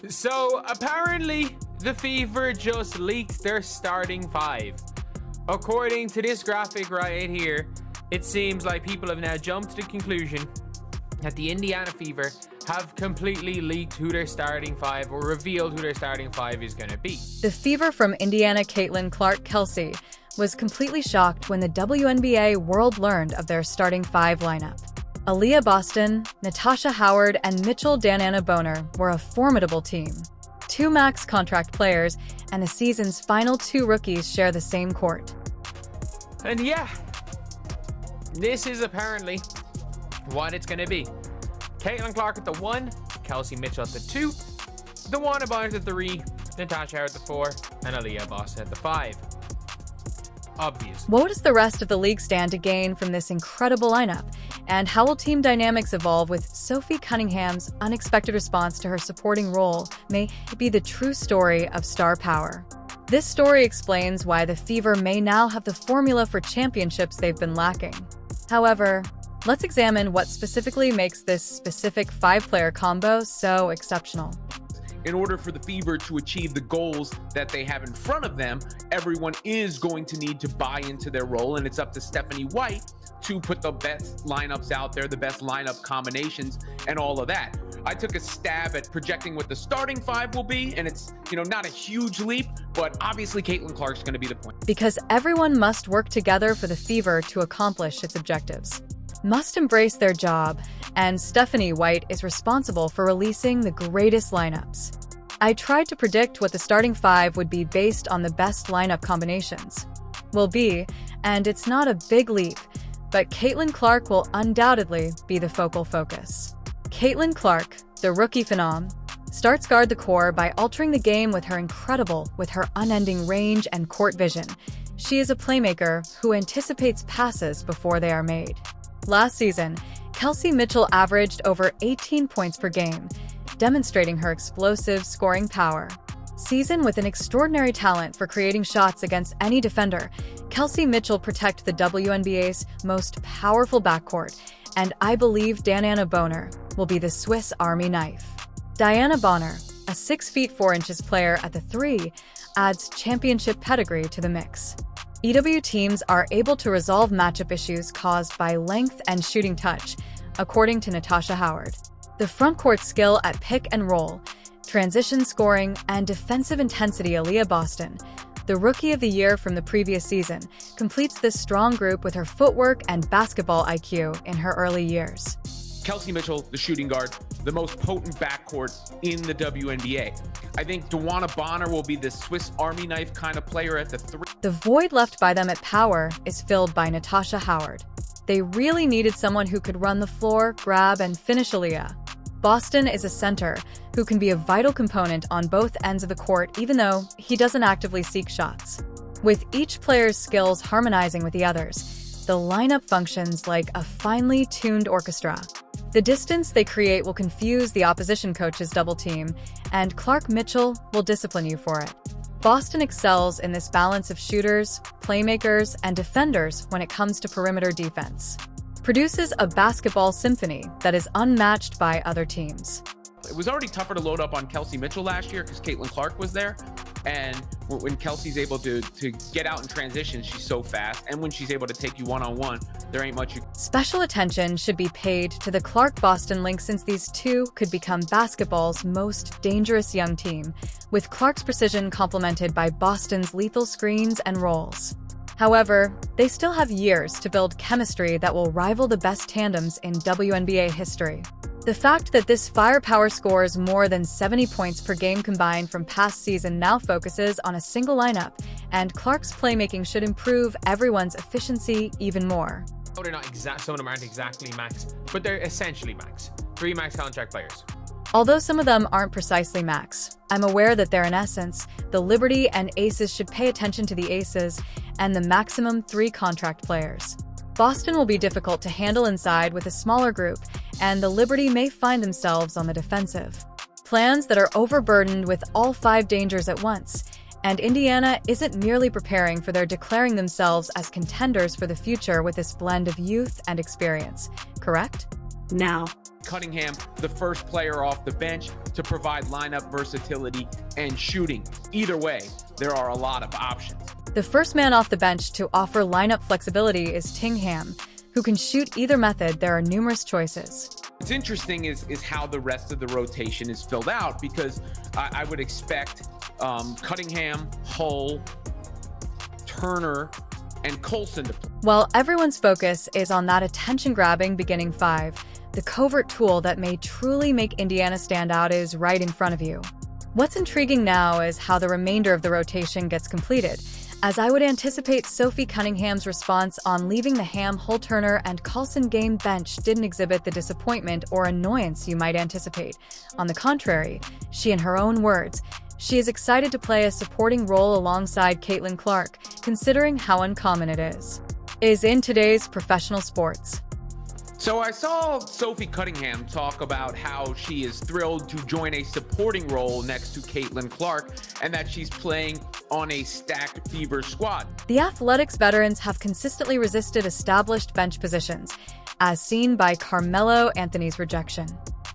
So apparently the Fever just leaked their starting five. According to this graphic right here, it seems like people have now jumped to the conclusion that the Indiana Fever have completely leaked who their starting five, or revealed who their starting five is going to be. The Fever from Indiana Caitlin Clark-Kelsey was completely shocked when the WNBA world learned of their starting five lineup. Aaliyah Boston, Natasha Howard, and Mitchell Danana Boner were a formidable team. Two max contract players and the season's final two rookies share the same court. And yeah, this is apparently what it's going to be. Caitlin Clark at the 1, Kelsey Mitchell at the 2, DeWanna Bonner at the 3, Natasha Howard at the 4, and Aaliyah Boston at the 5. Obvious. What does the rest of the league stand to gain from this incredible lineup? And how will team dynamics evolve with Sophie Cunningham's unexpected response to her supporting role may be the true story of star power. This story explains why the Fever may now have the formula for championships they've been lacking. However, let's examine what specifically makes this specific five-player combo so exceptional. In order for the Fever to achieve the goals that they have in front of them, everyone is going to need to buy into their role, and it's up to Stephanie White to put the best lineups out there, the best lineup combinations, and all of that. I took a stab at projecting what the starting five will be, and it's, not a huge leap, but obviously Caitlin Clark's going to be the point. Because everyone must work together for the Fever to accomplish its objectives. Must embrace their job, and Stephanie White is responsible for releasing the greatest lineups. I tried to predict what the starting five would be based on the best lineup combinations. Will be, and it's not a big leap, but Caitlin Clark will undoubtedly be the focal focus. Caitlin Clark, the rookie phenom, starts guard the core by altering the game with her unending range and court vision. She is a playmaker who anticipates passes before they are made. Last season, Kelsey Mitchell averaged over 18 points per game, demonstrating her explosive scoring power. Seasoned with an extraordinary talent for creating shots against any defender, Kelsey Mitchell protects the WNBA's most powerful backcourt, and I believe Danana Boner will be the Swiss Army knife. Diana Bonner, a 6 feet 4 inches player at the 3, adds championship pedigree to the mix. EW teams are able to resolve matchup issues caused by length and shooting touch, according to Natasha Howard. The frontcourt skill at pick and roll, transition scoring, and defensive intensity. Aaliyah Boston, the Rookie of the Year from the previous season, completes this strong group with her footwork and basketball IQ in her early years. Kelsey Mitchell, the shooting guard, the most potent backcourt in the WNBA. I think DeWanna Bonner will be the Swiss Army knife kind of player at the 3. The void left by them at power is filled by Natasha Howard. They really needed someone who could run the floor, grab, and finish Aaliyah. Boston is a center who can be a vital component on both ends of the court even though he doesn't actively seek shots. With each player's skills harmonizing with the others, the lineup functions like a finely tuned orchestra. The distance they create will confuse the opposition coach's double team, and Clark Mitchell will discipline you for it. Boston excels in this balance of shooters, playmakers, and defenders when it comes to perimeter defense. Produces a basketball symphony that is unmatched by other teams. It was already tougher to load up on Kelsey Mitchell last year because Caitlin Clark was there. And when Kelsey's able to get out in transition, she's so fast. And when she's able to take you one-on-one, there ain't much you... Special attention should be paid to the Clark-Boston link since these two could become basketball's most dangerous young team, with Clark's precision complemented by Boston's lethal screens and rolls. However, they still have years to build chemistry that will rival the best tandems in WNBA history. The fact that this firepower scores more than 70 points per game combined from past season now focuses on a single lineup, and Clark's playmaking should improve everyone's efficiency even more. They're not exact. Some of them aren't exactly max, but they're essentially max. 3 max contract players. Although some of them aren't precisely max, I'm aware that they're in essence. The Liberty and Aces should pay attention to the Aces and the maximum 3 contract players. Boston will be difficult to handle inside with a smaller group, and the Liberty may find themselves on the defensive. Plans that are overburdened with all 5 dangers at once, and Indiana isn't merely preparing for their declaring themselves as contenders for the future with this blend of youth and experience, correct? Now, Cunningham the first player off the bench to provide lineup versatility and shooting. Either way, there are a lot of options. The first man off the bench to offer lineup flexibility is Tingham, who can shoot either method. There are numerous choices. What's interesting is how the rest of the rotation is filled out, because I would expect Cunningham, Hull, Turner, and Colson to play. While everyone's focus is on that attention-grabbing beginning five, the covert tool that may truly make Indiana stand out is right in front of you. What's intriguing now is how the remainder of the rotation gets completed, as I would anticipate Sophie Cunningham's response on leaving the Ham, Hull, Turner, and Coulson game bench didn't exhibit the disappointment or annoyance you might anticipate. On the contrary, she, in her own words, she is excited to play a supporting role alongside Caitlin Clark, considering how uncommon it is in today's professional sports. So I saw Sophie Cunningham talk about how she is thrilled to join a supporting role next to Caitlin Clark, and that she's playing on a stacked Fever squad. The Athletics veterans have consistently resisted established bench positions, as seen by Carmelo Anthony's rejection.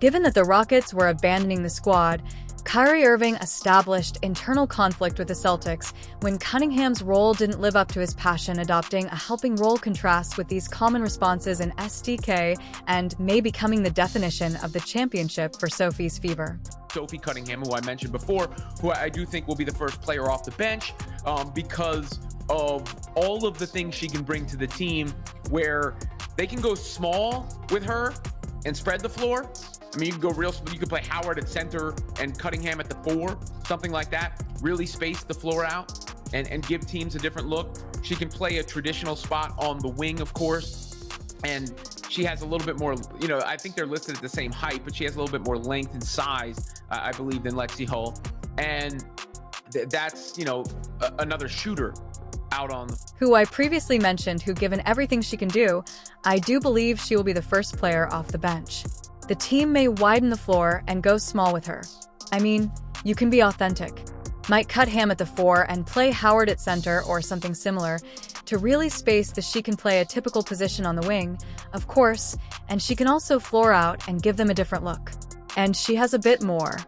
Given that the Rockets were abandoning the squad, Kyrie Irving established internal conflict with the Celtics when Cunningham's role didn't live up to his passion. Adopting a helping role contrasts with these common responses in STK and may becoming the definition of the championship for Sophie's Fever. Sophie Cunningham, who I mentioned before, who I do think will be the first player off the bench because of all of the things she can bring to the team, where they can go small with her and spread the floor. I mean, you can go you could play Howard at center and Cunningham at the 4, something like that. Really space the floor out and give teams a different look. She can play a traditional spot on the wing, of course. And she has a little bit more, I think they're listed at the same height, but she has a little bit more length and size, I believe, than Lexi Hull. And that's, another shooter out on. Who I previously mentioned, who, given everything she can do, I do believe she will be the first player off the bench. The team may widen the floor and go small with her. I mean, you can be authentic. Might cut Ham at the 4 and play Howard at center or something similar to really space the she can play a typical position on the wing, of course, and she can also floor out and give them a different look. And she has a bit more.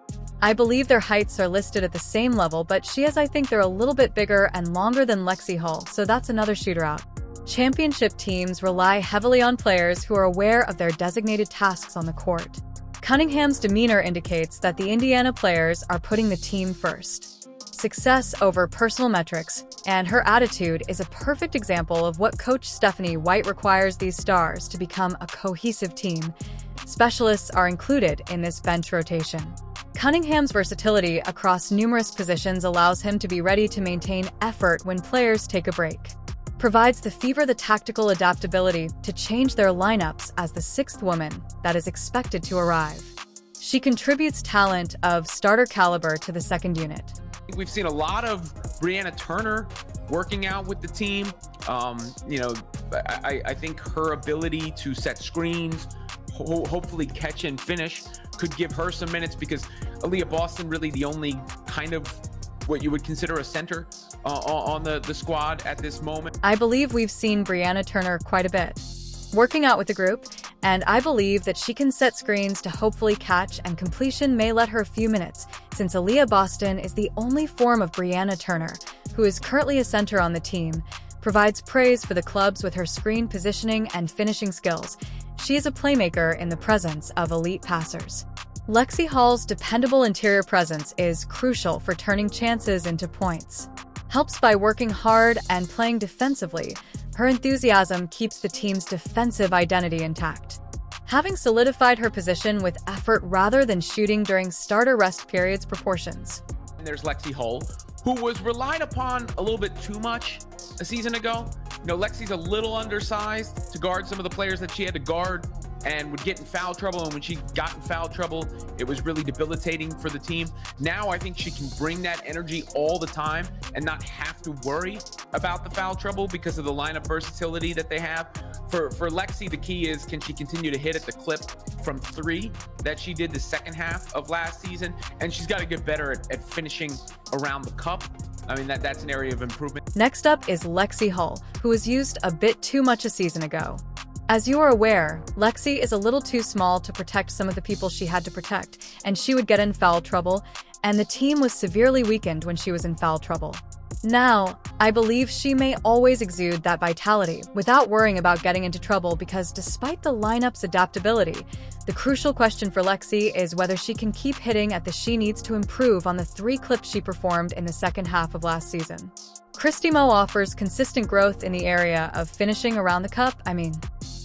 I believe their heights are listed at the same level, but I think they're a little bit bigger and longer than Lexi Hull, so that's another shooter out. Championship teams rely heavily on players who are aware of their designated tasks on the court. Cunningham's demeanor indicates that the Indiana players are putting the team first. Success over personal metrics, and her attitude is a perfect example of what Coach Stephanie White requires these stars to become a cohesive team. Specialists are included in this bench rotation. Cunningham's versatility across numerous positions allows him to be ready to maintain effort when players take a break. Provides the Fever the tactical adaptability to change their lineups as the 6th woman that is expected to arrive. She contributes talent of starter caliber to the 2nd unit. We've seen a lot of Brianna Turner working out with the team. I think her ability to set screens, hopefully catch and finish, could give her some minutes, because Aaliyah Boston really the only kind of what you would consider a center on the squad at this moment. I believe we've seen Brianna Turner quite a bit, working out with the group, and I believe that she can set screens to hopefully catch, and completion may let her a few minutes, since Aaliyah Boston is the only form of Brianna Turner, who is currently a center on the team, provides praise for the clubs with her screen positioning and finishing skills. She is a playmaker in the presence of elite passers. Lexi Hull's dependable interior presence is crucial for turning chances into points. Helps by working hard and playing defensively, her enthusiasm keeps the team's defensive identity intact. Having solidified her position with effort rather than shooting during starter rest periods proportions. And there's Lexi Hull, who was relied upon a little bit too much a season ago. Lexi's a little undersized to guard some of the players that she had to guard, and would get in foul trouble. And when she got in foul trouble, it was really debilitating for the team. Now I think she can bring that energy all the time and not have to worry about the foul trouble because of the lineup versatility that they have. For Lexi, the key is, can she continue to hit at the clip from 3 that she did the second half of last season? And she's got to get better at finishing around the cup. I mean, that's an area of improvement. Next up is Lexi Hull, who was used a bit too much a season ago. As you are aware, Lexi is a little too small to protect some of the people she had to protect, and she would get in foul trouble, and the team was severely weakened when she was in foul trouble. Now, I believe she may always exude that vitality without worrying about getting into trouble because despite the lineup's adaptability, the crucial question for Lexi is whether she can keep hitting at the she needs to improve on the 3 clips she performed in the second half of last season. Christy Mo offers consistent growth in the area of finishing around the cup,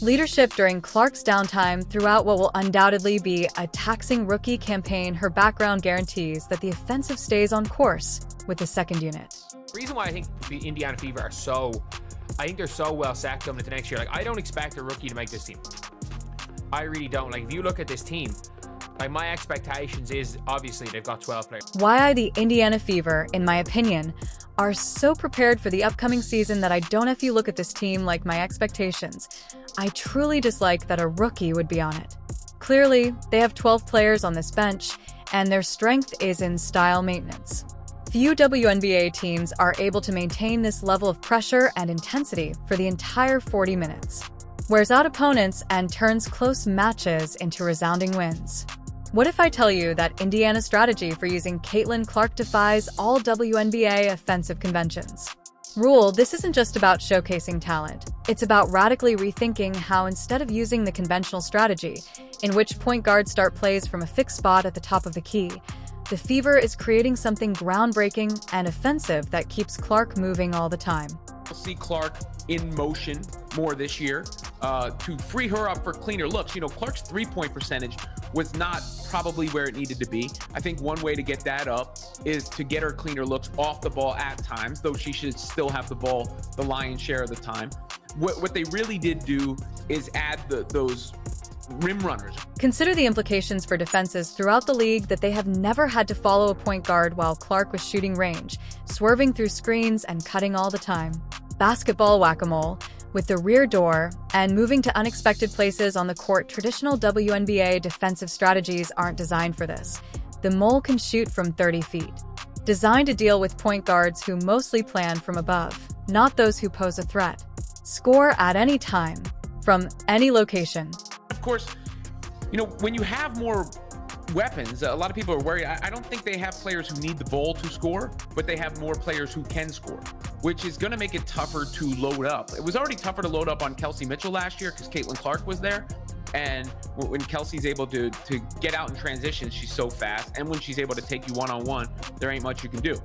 leadership during Clark's downtime throughout what will undoubtedly be a taxing rookie campaign. Her background guarantees that the offensive stays on course with the second unit. The reason why I think the Indiana Fever are they're so well set coming into next year. Like, I don't expect a rookie to make this team. I really don't. Like, if you look at this team, like, my expectations is obviously they've got 12 players. Why the Indiana Fever, in my opinion, are so prepared for the upcoming season that I don't know if you look at this team like my expectations. I truly dislike that a rookie would be on it. Clearly, they have 12 players on this bench, and their strength is in style maintenance. Few WNBA teams are able to maintain this level of pressure and intensity for the entire 40 minutes. Wears out opponents and turns close matches into resounding wins. What if I tell you that Indiana's strategy for using Caitlin Clark defies all WNBA offensive conventions? Rule, this isn't just about showcasing talent. It's about radically rethinking how, instead of using the conventional strategy, in which point guards start plays from a fixed spot at the top of the key, the Fever is creating something groundbreaking and offensive that keeps Clark moving all the time. We'll see Clark in motion more this year to free her up for cleaner looks. You know, Clark's three-point percentage was not probably where it needed to be. I think one way to get that up is to get her cleaner looks off the ball at times, though she should still have the ball the lion's share of the time. What they really did do is add those rim runners. Consider the implications for defenses throughout the league that they have never had to follow a point guard while Clark was shooting range, swerving through screens and cutting all the time. Basketball whack-a-mole, with the rear door, and moving to unexpected places on the court. Traditional WNBA defensive strategies aren't designed for this. The mole can shoot from 30 feet. Designed to deal with point guards who mostly plan from above, not those who pose a threat. Score at any time, from any location. Of course, you know, when you have more weapons, a lot of people are worried. I don't think they have players who need the ball to score, but they have more players who can score, which is going to make it tougher to load up. It was already tougher to load up on Kelsey Mitchell last year because Caitlin Clark was there. And when Kelsey's able to get out in transition, she's so fast. And when she's able to take you one-on-one, there ain't much you can do.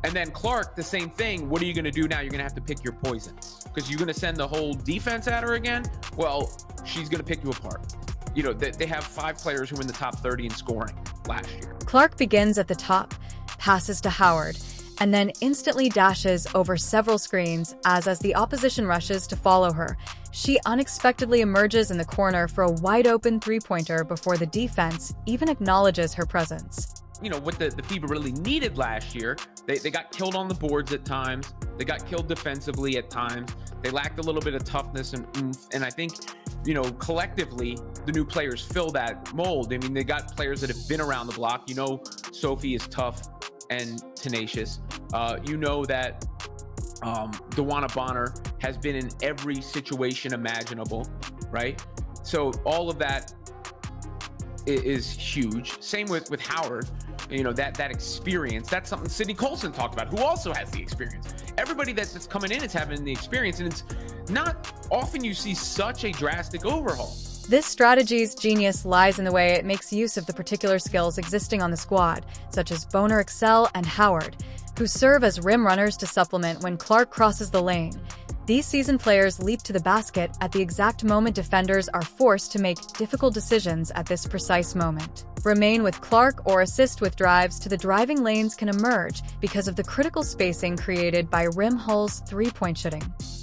And then Clark, the same thing. What are you going to do now? You're going to have to pick your poison because you're going to send the whole defense at her again. Well, she's going to pick you apart. You know, they have 5 players who were in the top 30 in scoring last year. Clark begins at the top, passes to Howard, and then instantly dashes over several screens as the opposition rushes to follow her. She unexpectedly emerges in the corner for a wide-open three-pointer before the defense even acknowledges her presence. You know, what the Fever really needed last year, they got killed on the boards at times. They got killed defensively at times. They lacked a little bit of toughness and I think, you know, collectively, the new players fill that mold. I mean, they got players that have been around the block. You know, Sophie is tough and tenacious. You know that Dewana Bonner has been in every situation imaginable, right? So all of that is huge. Same with Howard. You know, that experience, that's something Sydney Colson talked about, who also has the experience. Everybody that's coming in is having the experience, and it's not often you see such a drastic overhaul. This strategy's genius lies in the way it makes use of the particular skills existing on the squad, such as Boner Excel and Howard, who serve as rim runners to supplement when Clark crosses the lane. These seasoned players leap to the basket at the exact moment defenders are forced to make difficult decisions at this precise moment. Remain with Clark or assist with drives to the driving lanes can emerge because of the critical spacing created by Rim Hull's three-point shooting.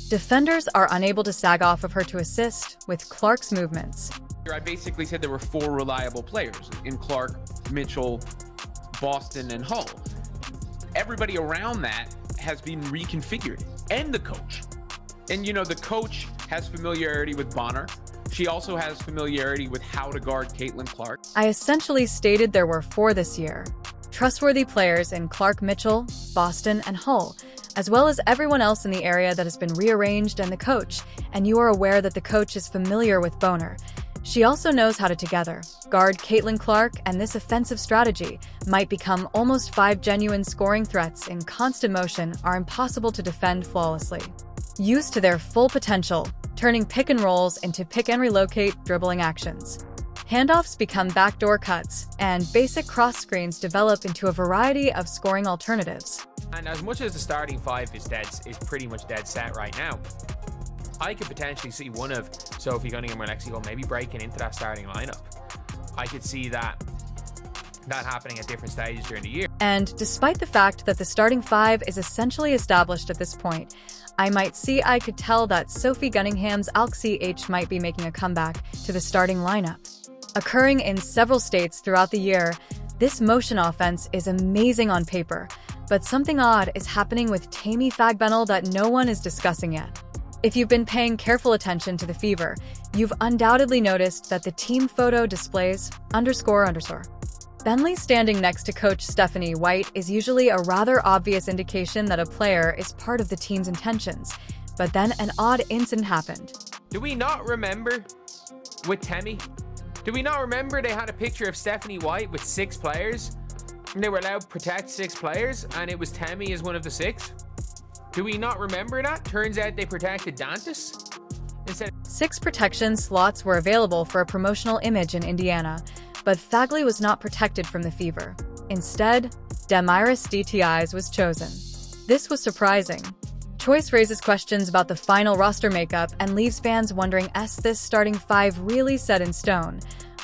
Defenders are unable to sag off of her to assist with Clark's movements. I basically said there were 4 reliable players in Clark, Mitchell, Boston, and Hull. Everybody around that has been reconfigured, and the coach. And, you know, the coach has familiarity with Bonner. She also has familiarity with how to guard Caitlin Clark. I essentially stated there were 4 this year. Trustworthy players in Clark, Mitchell, Boston, and Hull, as well as everyone else in the area that has been rearranged and the coach, and you are aware that the coach is familiar with Boner. She also knows how to together guard Caitlin Clark, and this offensive strategy might become almost 5 genuine scoring threats in constant motion are impossible to defend flawlessly. Used to their full potential, turning pick and rolls into pick and relocate dribbling actions. Handoffs become backdoor cuts, and basic cross screens develop into a variety of scoring alternatives. And as much as the starting 5 is pretty much dead set right now, I could potentially see one of Sophie Cunningham or Lexi Hull maybe breaking into that starting lineup. I could see that happening at different stages during the year. And despite the fact that the starting 5 is essentially established at this point, I could tell that Sophie Cunningham's Alxi H might be making a comeback to the starting lineup. Occurring in several states throughout the year, this motion offense is amazing on paper, but something odd is happening with Tammy Fagbennel that no one is discussing yet. If you've been paying careful attention to the Fever, you've undoubtedly noticed that the team photo displays __. Bentley standing next to coach Stephanie White is usually a rather obvious indication that a player is part of the team's intentions, but then an odd incident happened. Do we not remember with Temi? Do we not remember they had a picture of Stephanie White with 6 players? And they were allowed to protect 6 players, and it was Temi as one of the 6? Do we not remember that? Turns out they protected Dantas instead. 6 protection slots were available for a promotional image in Indiana, but Fagley was not protected from the Fever. Instead, Damiris DTIs was chosen. This was surprising. Choice raises questions about the final roster makeup and leaves fans wondering, is this starting 5 really set in stone?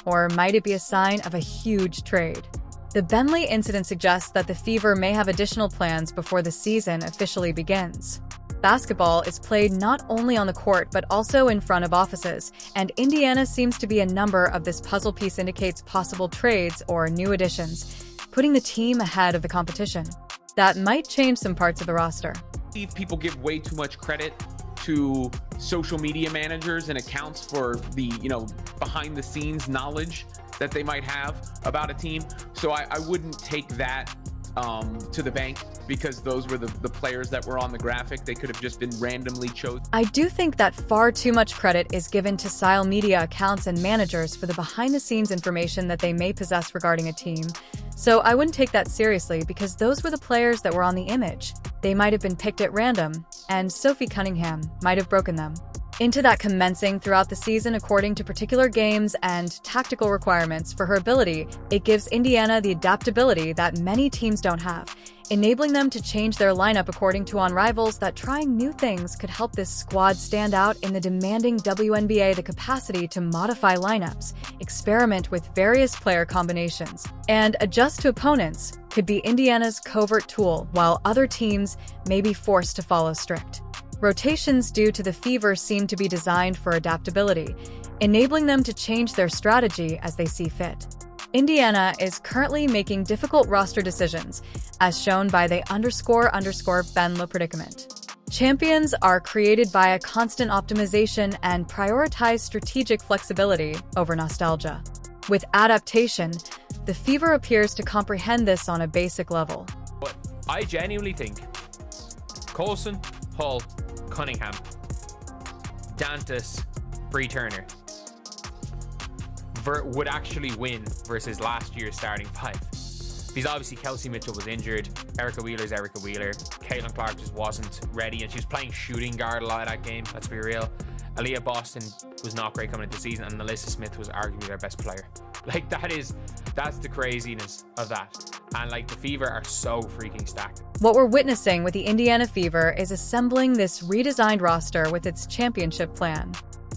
Or might it be a sign of a huge trade? The Bentley incident suggests that the Fever may have additional plans before the season officially begins. Basketball is played not only on the court but also in front of offices, and Indiana seems to be a number of this puzzle piece indicates possible trades or new additions, putting the team ahead of the competition. That might change some parts of the roster. People give way too much credit to social media managers and accounts for the, behind the scenes knowledge that they might have about a team. So I wouldn't take that to the bank, because those were the players that were on the graphic. They could have just been randomly chosen. I do think that far too much credit is given to social media accounts and managers for the behind-the-scenes information that they may possess regarding a team. So I wouldn't take that seriously, because those were the players that were on the image. They might have been picked at random, and Sophie Cunningham might have broken them into that commencing throughout the season according to particular games and tactical requirements for her ability. It gives Indiana the adaptability that many teams don't have, enabling them to change their lineup according to on rivals. That trying new things could help this squad stand out in the demanding WNBA. The capacity to modify lineups, experiment with various player combinations, and adjust to opponents could be Indiana's covert tool, while other teams may be forced to follow strict rotations due to the Fever seem to be designed for adaptability, enabling them to change their strategy as they see fit. Indiana is currently making difficult roster decisions, as shown by the __ Bentley predicament. Champions are created by a constant optimization and prioritize strategic flexibility over nostalgia. With adaptation, the Fever appears to comprehend this on a basic level. But I genuinely think Coulson, Hull, Cunningham, Dantas, Bree Turner would actually win versus last year's starting 5. Because obviously Kelsey Mitchell was injured, Erica Wheeler's Erica Wheeler, Caitlin Clark just wasn't ready, and she was playing shooting guard a lot of that game, let's be real. Aaliyah Boston was not great coming into the season, and Melissa Smith was arguably their best player. Like, that's the craziness of that. And like, the Fever are so freaking stacked. What we're witnessing with the Indiana Fever is assembling this redesigned roster with its championship plan.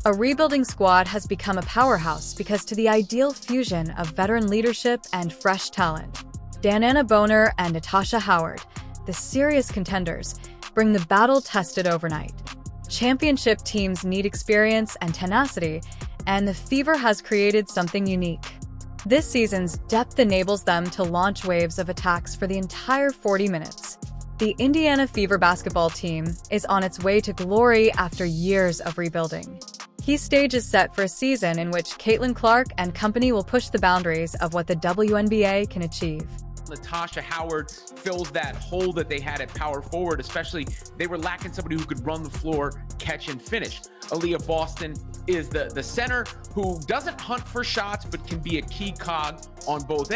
A rebuilding squad has become a powerhouse because to the ideal fusion of veteran leadership and fresh talent. Danana Boner and Natasha Howard, the serious contenders, bring the battle tested overnight. Championship teams need experience and tenacity, and the Fever has created something unique. This season's depth enables them to launch waves of attacks for the entire 40 minutes. The Indiana Fever basketball team is on its way to glory after years of rebuilding. Key stage is set for a season in which Caitlin Clark and company will push the boundaries of what the WNBA can achieve. Natasha Howard fills that hole that they had at power forward, especially they were lacking somebody who could run the floor, catch and finish. Aaliyah Boston is the center who doesn't hunt for shots, but can be a key cog on both ends.